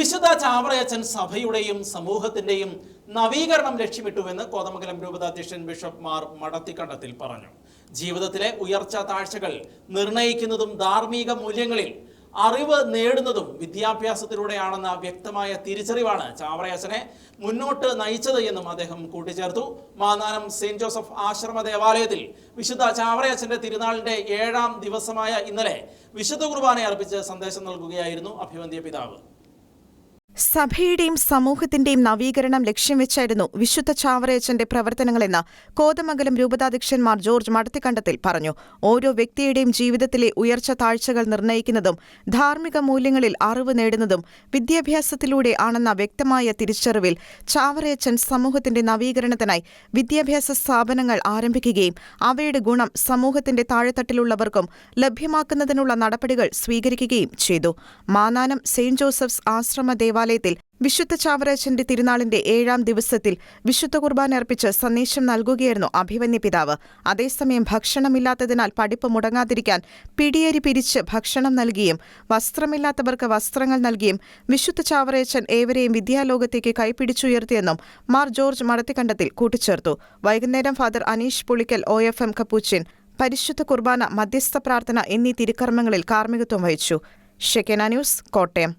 വിശുദ്ധ ചാവറയച്ചൻ സഭയുടെയും സമൂഹത്തിന്റെയും നവീകരണം ലക്ഷ്യമിട്ടുവെന്ന് കോതമംഗലം രൂപതാധ്യക്ഷൻ ബിഷപ്പ് മാർ മടത്തിക്കണ്ടത്തിൽ പറഞ്ഞു. ജീവിതത്തിലെ ഉയർച്ച താഴ്ചകൾ നിർണയിക്കുന്നതും ധാർമ്മിക മൂല്യങ്ങളിൽ അറിവ് നേടുന്നതും വിദ്യാഭ്യാസത്തിലൂടെയാണെന്ന വ്യക്തമായ തിരിച്ചറിവാണ് ചാവറയച്ചനെ മുന്നോട്ട് നയിച്ചത് എന്നും അദ്ദേഹം കൂട്ടിച്ചേർത്തു. മാന്നാനം സെന്റ് ജോസഫ് ആശ്രമ ദേവാലയത്തിൽ വിശുദ്ധ ചാവറയച്ചന്റെ തിരുനാളിന്റെ 7ാം ദിവസമായ ഇന്നലെ വിശുദ്ധ കുർബാന അർപ്പിച്ച് സന്ദേശം നൽകുകയായിരുന്നു അഭിവന്ദ്യ പിതാവ്. സഭയുടെയും സമൂഹത്തിന്റെയും നവീകരണം ലക്ഷ്യം വെച്ചായിരുന്നു വിശുദ്ധ ചാവറയച്ചന്റെ പ്രവർത്തനങ്ങളെന്ന് കോതമംഗലം രൂപതാധ്യക്ഷൻ മാർ ജോർജ് മടത്തിക്കണ്ടത്തിൽ പറഞ്ഞു. ഓരോ വ്യക്തിയുടെയും ജീവിതത്തിലെ ഉയർച്ച താഴ്ചകൾ നിർണയിക്കുന്നതും ധാർമ്മിക മൂല്യങ്ങളിൽ അറിവ് നേടുന്നതും വിദ്യാഭ്യാസത്തിലൂടെ ആണെന്ന വ്യക്തമായ തിരിച്ചറിവിൽ ചാവറയച്ചൻ സമൂഹത്തിന്റെ നവീകരണത്തിനായി വിദ്യാഭ്യാസ സ്ഥാപനങ്ങൾ ആരംഭിക്കുകയും അവയുടെ ഗുണം സമൂഹത്തിന്റെ താഴെത്തട്ടിലുള്ളവർക്കും ലഭ്യമാക്കുന്നതിനുള്ള നടപടികൾ സ്വീകരിക്കുകയും ചെയ്തു. മാന്നാനം സെന്റ് ജോസഫ്സ് ആശ്രമ ദേവാലയത്തിൽ വിശുദ്ധ ചാവറയച്ചന്റെ തിരുനാളിന്റെ 7ാം ദിവസത്തിൽ വിശുദ്ധ കുർബാന അർപ്പിച്ച് സന്ദേശം നൽകുകയായിരുന്നു അഭിവന്യ പിതാവ്. അതേസമയം ഭക്ഷണമില്ലാത്തതിനാൽ പഠിപ്പ് മുടങ്ങാതിരിക്കാൻ പിടിയേരി പിരിച്ച് ഭക്ഷണം നൽകിയും വസ്ത്രമില്ലാത്തവർക്ക് വസ്ത്രങ്ങൾ നൽകിയും വിശുദ്ധ ചാവറയച്ചൻ ഏവരെയും വിദ്യാലോകത്തേക്ക് കൈപിടിച്ചുയർത്തിയെന്നും മാർ ജോർജ് മടത്തിക്കണ്ടത്തിൽ കൂട്ടിച്ചേർത്തു. വൈകുന്നേരം father Aneesh Pulickal OFM Capuchin പരിശുദ്ധ കുർബാന, മധ്യസ്ഥ പ്രാർത്ഥന എന്നീ തിരുക്കർമ്മങ്ങളിൽ കാർമ്മികത്വം വഹിച്ചു. Shekinah News, Kottayam.